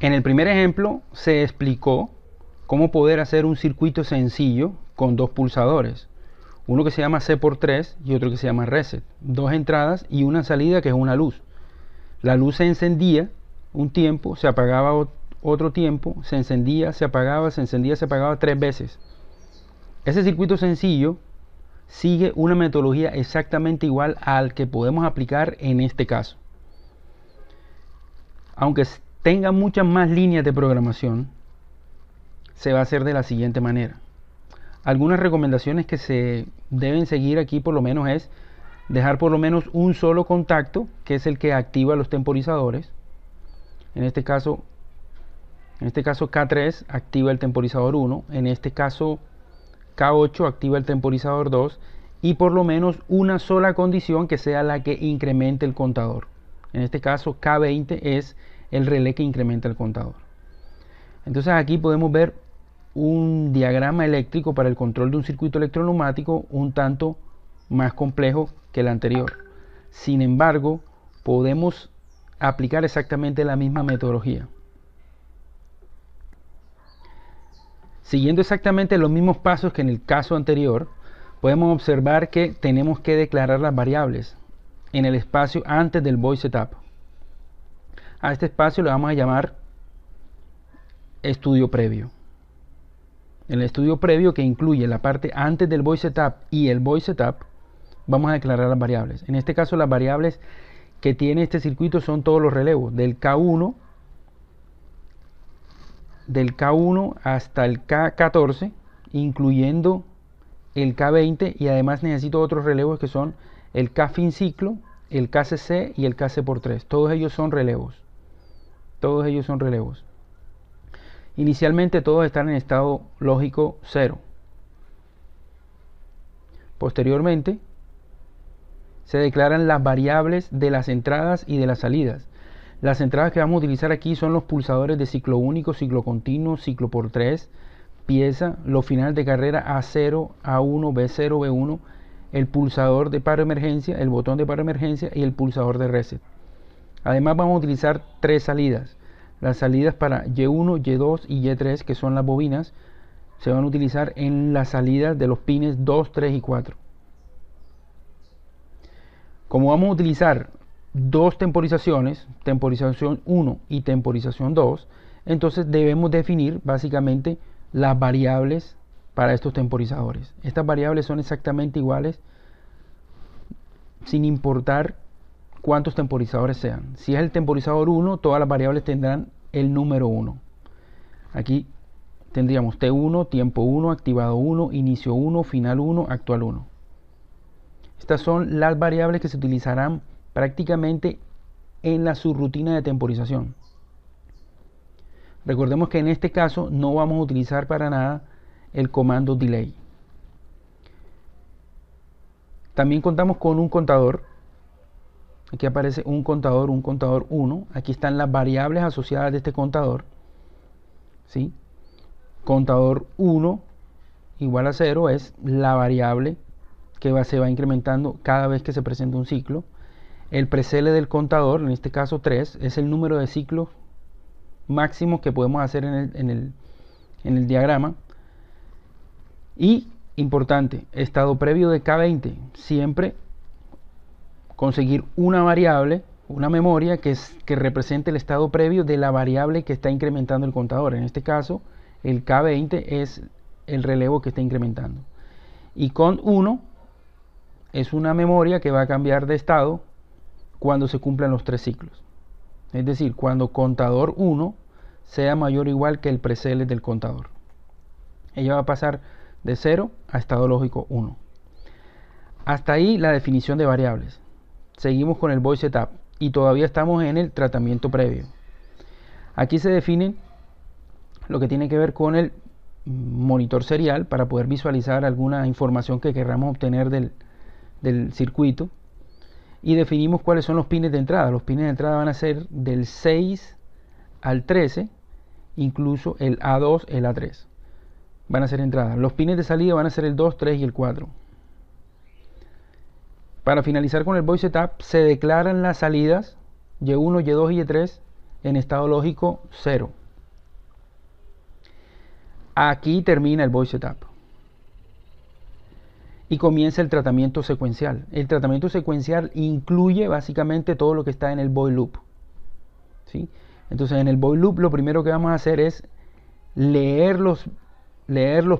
En el primer ejemplo se explicó cómo poder hacer un circuito sencillo con dos pulsadores. Uno que se llama C por 3 y otro que se llama reset. Dos entradas y una salida que es una luz. La luz se encendía un tiempo, se apagaba otro tiempo, se encendía, se apagaba, se encendía, se apagaba 3 veces. Ese circuito sencillo sigue una metodología exactamente igual al que podemos aplicar en este caso. Aunque tenga muchas más líneas de programación, se va a hacer de la siguiente manera. Algunas recomendaciones que se deben seguir aquí por lo menos es dejar por lo menos un solo contacto, que es el que activa los temporizadores. En este caso K3 activa el temporizador 1, en este caso K8 activa el temporizador 2, y por lo menos una sola condición que sea la que incremente el contador. En este caso K20 es el relé que incrementa el contador. Entonces aquí podemos ver un diagrama eléctrico para el control de un circuito electroneumático un tanto más complejo que el anterior. Sin embargo, podemos aplicar exactamente la misma metodología. Siguiendo exactamente los mismos pasos que en el caso anterior, podemos observar que tenemos que declarar las variables en el espacio antes del void setup. A este espacio le vamos a llamar estudio previo. En el estudio previo, que incluye la parte antes del void setup y el void setup, vamos a declarar las variables. En este caso, las variables que tiene este circuito son todos los relevos del K1 hasta el K14, incluyendo el K20, y además necesito otros relevos que son el K fin ciclo, el KCC y el KC por 3. Todos ellos son relevos. Todos ellos son relevos. Inicialmente todos están en estado lógico 0. Posteriormente se declaran las variables de las entradas y de las salidas. Las entradas que vamos a utilizar aquí son los pulsadores de ciclo único, ciclo continuo, ciclo por 3, pieza, los finales de carrera A0, A1, B0, B1, el pulsador de paro de emergencia, el botón de paro de emergencia y el pulsador de reset. Además vamos a utilizar 3 salidas. Las salidas para Y1, Y2 y Y3, que son las bobinas, se van a utilizar en las salidas de los pines 2, 3 y 4. Como vamos a utilizar dos temporizaciones, temporización 1 y temporización 2, entonces debemos definir básicamente las variables para estos temporizadores. Estas variables son exactamente iguales sin importar cuántos temporizadores sean. Si es el temporizador 1, todas las variables tendrán el número 1. Aquí tendríamos T1, tiempo 1, activado 1, inicio 1, final 1, actual 1. Estas son las variables que se utilizarán prácticamente en la subrutina de temporización. Recordemos que en este caso no vamos a utilizar para nada el comando delay. También contamos con un contador. Aquí aparece un contador 1. Aquí están las variables asociadas de este contador. ¿Sí? Contador 1 igual a 0 es la variable que se va incrementando cada vez que se presenta un ciclo. El precele del contador, en este caso 3, es el número de ciclos máximos que podemos hacer en el diagrama. Y, importante, estado previo de K20, siempre conseguir una variable, una memoria que represente el estado previo de la variable que está incrementando el contador. En este caso, el K20 es el relevo que está incrementando. Y cont1 es una memoria que va a cambiar de estado cuando se cumplan los 3 ciclos. Es decir, cuando contador 1 sea mayor o igual que el precele del contador. Ella va a pasar de 0 a estado lógico 1. Hasta ahí la definición de variables. Seguimos con el void setup y todavía estamos en el tratamiento previo. Aquí se define lo que tiene que ver con el monitor serial para poder visualizar alguna información que queramos obtener del circuito, y definimos cuáles son los pines de entrada. Los pines de entrada van a ser del 6 al 13, incluso el A2, el A3 van a ser entradas. Los pines de salida van a ser el 2, 3 y el 4. Para finalizar con el void setup, se declaran las salidas Y1, Y2 y Y3 en estado lógico 0. Aquí termina el void setup y comienza el tratamiento secuencial. El tratamiento secuencial incluye básicamente todo lo que está en el void loop, ¿sí? Entonces en el void loop lo primero que vamos a hacer es leer los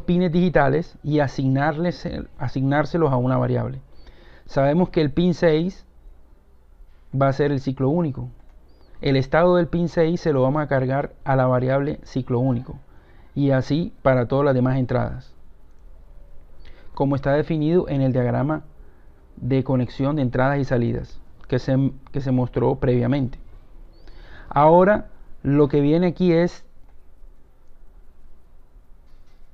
pines digitales y asignárselos a una variable. Sabemos que el pin 6 va a ser el ciclo único. El estado del pin 6 se lo vamos a cargar a la variable ciclo único, y así para todas las demás entradas, como está definido en el diagrama de conexión de entradas y salidas que se mostró previamente. Ahora lo que viene aquí es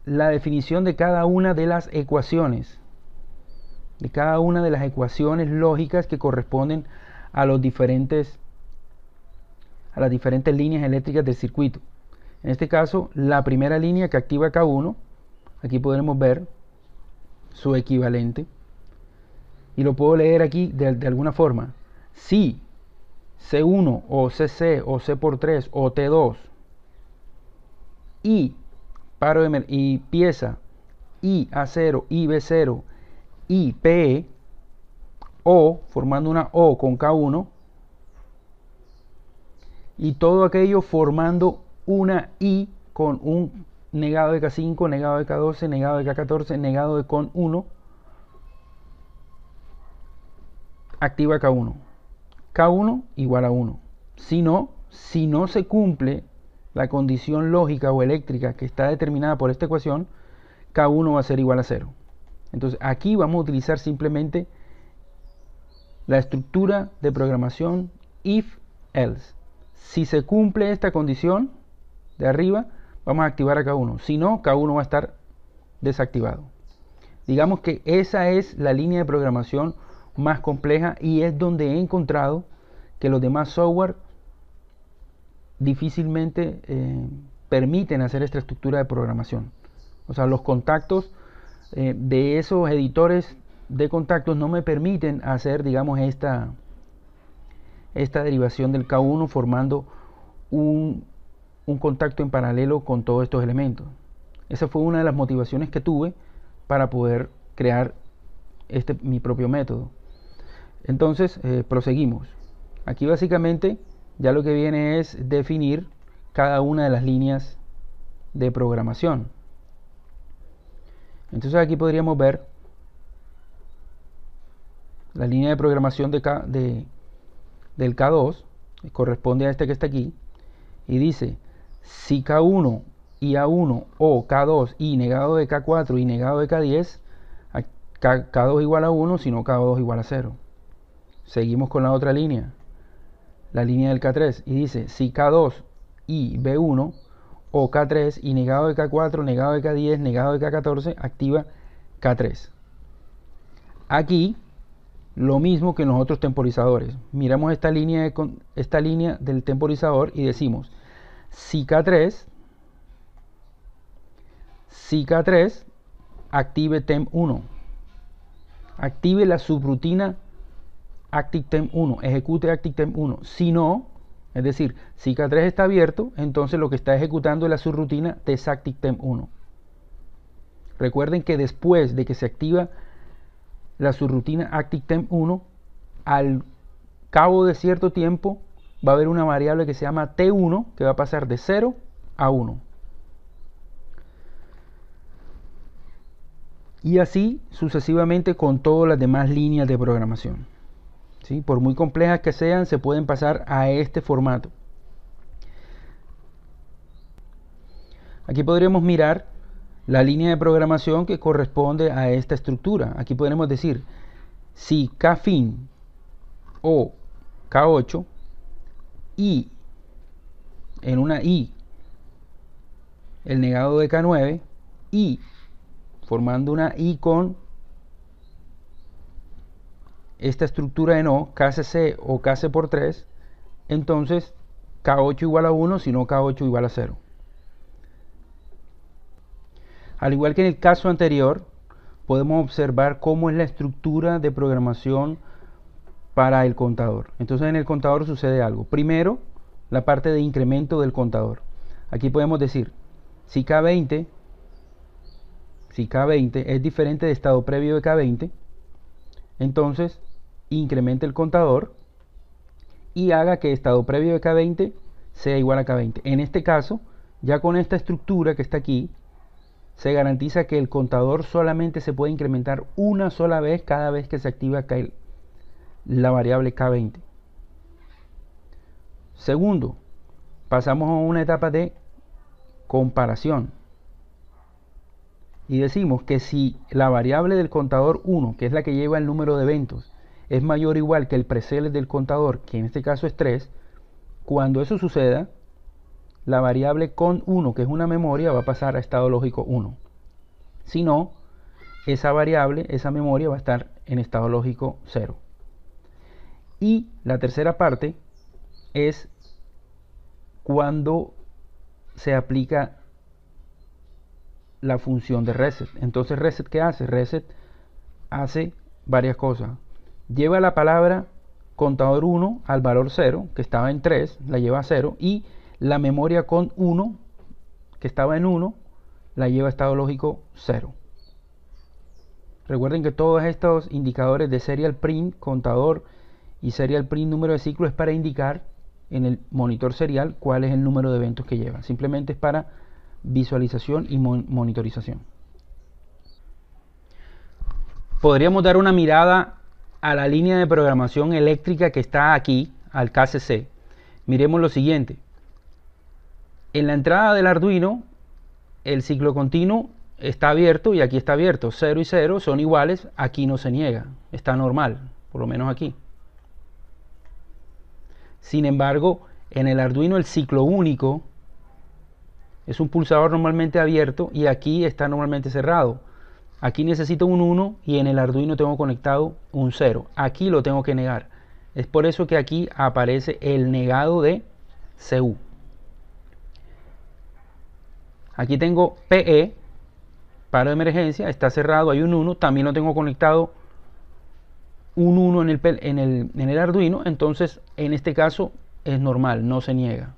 la definición de cada una de las ecuaciones, lógicas que corresponden a las diferentes líneas eléctricas del circuito. En este caso, la primera línea que activa K1, aquí podremos ver su equivalente, y lo puedo leer aquí de alguna forma. Si C1 o CC o C por 3 o T2 y y pieza y A0 y B0 y PE, o formando una O con K1, y todo aquello formando una I con un negado de K5, negado de K12, negado de K14, negado de con 1, activa K1. K1 igual a 1. Si no se cumple la condición lógica o eléctrica que está determinada por esta ecuación, K1 va a ser igual a 0. Entonces aquí vamos a utilizar simplemente la estructura de programación if-else. Si se cumple esta condición de arriba, vamos a activar a K1. Si no, K1 va a estar desactivado. Digamos que esa es la línea de programación más compleja, y es donde he encontrado que los demás software difícilmente permiten hacer esta estructura de programación. O sea, los contactos de esos editores de contactos no me permiten hacer, digamos, esta derivación del K1 formando un contacto en paralelo con todos estos elementos. Esa fue una de las motivaciones que tuve para poder crear mi propio método. Entonces, proseguimos. Aquí básicamente ya lo que viene es definir cada una de las líneas de programación. Entonces aquí podríamos ver la línea de programación del K2, que corresponde a este que está aquí, y dice: si K1 y A1 o K2 y negado de K4 y negado de K10, K2 igual a 1, si no K2 igual a 0. Seguimos con la otra línea, la línea del K3, y dice: si K2 y B1 o K3 y negado de K4, negado de K10, negado de K14, activa K3. Aquí lo mismo que en los otros temporizadores. Miramos esta línea del temporizador y decimos: si K3 active TEM1, active la subrutina ActiveTemp1, ejecute ActiveTemp1. Si no, es decir, si K3 está abierto, entonces lo que está ejecutando es la subrutina desActiveTemp1. Recuerden que después de que se activa la subrutina ActiveTemp1, al cabo de cierto tiempo va a haber una variable que se llama T1 que va a pasar de 0 a 1. Y así sucesivamente con todas las demás líneas de programación. ¿Sí? Por muy complejas que sean, se pueden pasar a este formato. Aquí podríamos mirar la línea de programación que corresponde a esta estructura. Aquí podremos decir: si Kfin o K8 y en una I el negado de K9 y formando una I con esta estructura de no, KCC o KC por 3, entonces K8 igual a 1, si no K8 igual a 0. Al igual que en el caso anterior, podemos observar cómo es la estructura de programación para el contador. Entonces en el contador sucede algo. Primero la parte de incremento del contador. Aquí podemos decir, si K20 es diferente de estado previo de K20, entonces incremente el contador y haga que estado previo de K20 sea igual a K20. En este caso, ya con esta estructura que está aquí, se garantiza que el contador solamente se puede incrementar una sola vez cada vez que se activa la variable K20. Segundo, pasamos a una etapa de comparación. Y decimos que si la variable del contador 1, que es la que lleva el número de eventos, es mayor o igual que el preselect del contador, que en este caso es 3, cuando eso suceda, la variable con 1, que es una memoria, va a pasar a estado lógico 1. Si no, esa variable, esa memoria va a estar en estado lógico 0. Y la tercera parte es cuando se aplica la función de reset. Entonces, reset, ¿qué hace? Reset hace varias cosas. Lleva la palabra contador 1 al valor 0, que estaba en 3, la lleva a 0, y la memoria con 1, que estaba en 1, la lleva a estado lógico 0. Recuerden que todos estos indicadores de serial print, contador y serial print número de ciclo es para indicar en el monitor serial cuál es el número de eventos que lleva. Simplemente es para visualización y monitorización. Podríamos dar una mirada a la línea de programación eléctrica que está aquí, al KCC. Miremos lo siguiente. En la entrada del Arduino, el ciclo continuo está abierto y aquí está abierto. 0 y 0 son iguales, aquí no se niega, está normal, por lo menos aquí. Sin embargo, en el Arduino el ciclo único es un pulsador normalmente abierto y aquí está normalmente cerrado. Aquí necesito un 1 y en el Arduino tengo conectado un 0. Aquí lo tengo que negar. Es por eso que aquí aparece el negado de CU. Aquí tengo PE, paro de emergencia, está cerrado, hay un 1. También lo tengo conectado un 1 en el Arduino. Entonces, en este caso es normal, no se niega.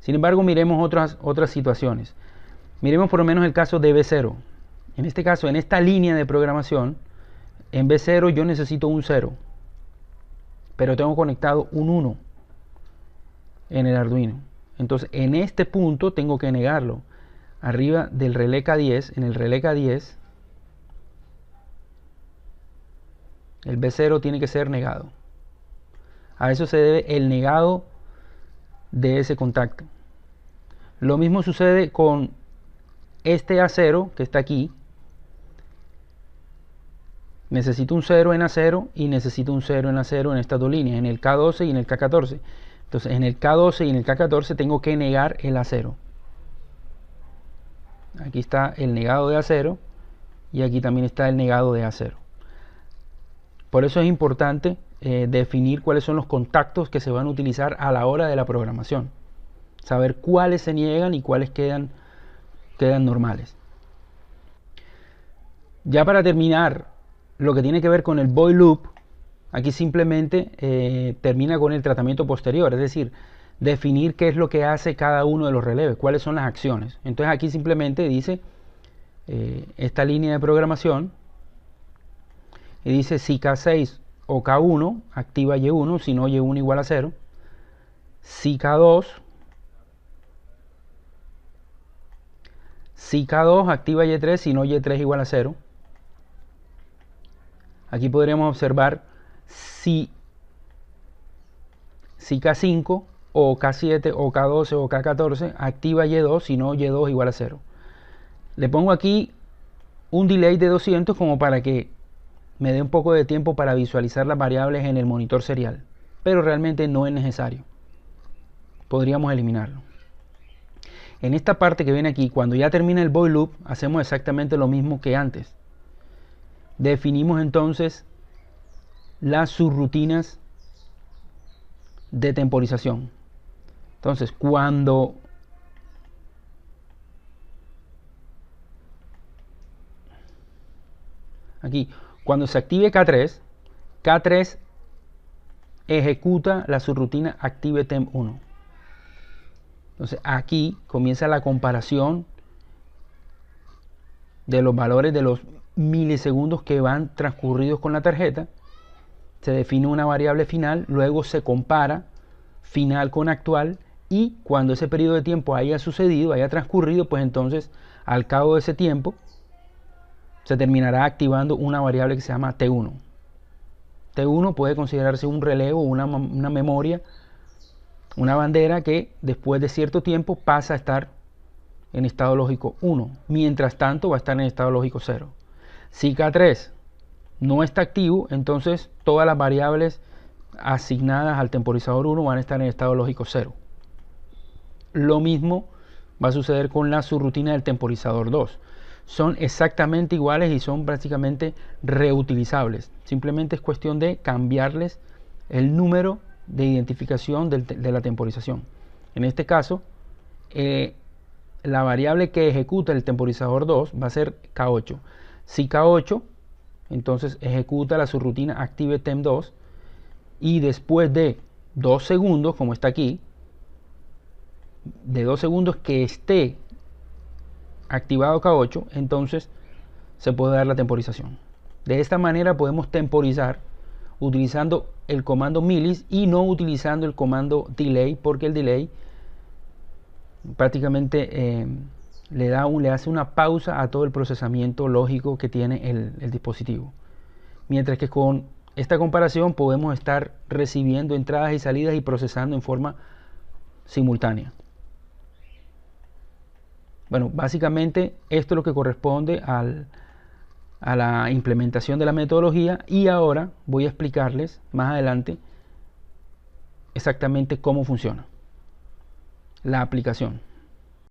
Sin embargo, miremos otras situaciones. Miremos por lo menos el caso de B0. En este caso, en esta línea de programación, en B0 yo necesito un 0, pero tengo conectado un 1 en el Arduino. Entonces, en este punto tengo que negarlo. Arriba del relé K10, en el relé K10, el B0 tiene que ser negado. A eso se debe el negado de ese contacto. Lo mismo sucede con este A0 que está aquí. Necesito un 0 en A0 y necesito un 0 en A0 en estas dos líneas, en el K12 y en el K14. Entonces, en el K12 y en el K14 tengo que negar el A0. Aquí está el negado de A0 y aquí también está el negado de A0. Por eso es importante definir cuáles son los contactos que se van a utilizar a la hora de la programación. Saber cuáles se niegan y cuáles quedan normales. Ya para terminar, lo que tiene que ver con el void loop, aquí simplemente termina con el tratamiento posterior, es decir, definir qué es lo que hace cada uno de los relevos, cuáles son las acciones. Entonces aquí simplemente dice esta línea de programación y dice si K6 o K1 activa Y1, si no Y1 igual a 0, si K2 activa Y3, si no Y3 igual a 0. Aquí podríamos observar si K5 o K7 o K12 o K14 activa Y2, si no Y2 igual a 0. Le pongo aquí un delay de 200 como para que me dé un poco de tiempo para visualizar las variables en el monitor serial, pero realmente no es necesario. Podríamos eliminarlo. En esta parte que viene aquí, cuando ya termina el void loop, hacemos exactamente lo mismo que antes. Definimos entonces las subrutinas de temporización. Entonces, cuando se active K3 ejecuta la subrutina ActiveTemp1. Entonces aquí comienza la comparación de los valores de los milisegundos que van transcurridos con la tarjeta. Se define una variable final, luego se compara final con actual, y cuando ese periodo de tiempo haya sucedido, haya transcurrido, pues entonces al cabo de ese tiempo se terminará activando una variable que se llama T1. T1 puede considerarse un relevo, una memoria, una bandera que después de cierto tiempo pasa a estar en estado lógico 1. Mientras tanto va a estar en estado lógico 0. Si K3 no está activo, entonces todas las variables asignadas al temporizador 1 van a estar en estado lógico 0. Lo mismo va a suceder con la subrutina del temporizador 2. Son exactamente iguales y son prácticamente reutilizables. Simplemente es cuestión de cambiarles el número de identificación de la temporización. En este caso, la variable que ejecuta el temporizador 2 va a ser K8. Si K8, entonces ejecuta la subrutina ActiveTemp2 y después de 2 segundos, como está aquí, de 2 segundos que esté activado K8, entonces se puede dar la temporización. De esta manera podemos temporizar utilizando el comando milis y no utilizando el comando delay, porque el delay prácticamente le hace una pausa a todo el procesamiento lógico que tiene el dispositivo. Mientras que con esta comparación podemos estar recibiendo entradas y salidas y procesando en forma simultánea. Bueno, básicamente esto es lo que corresponde a la implementación de la metodología, y ahora voy a explicarles más adelante exactamente cómo funciona la aplicación.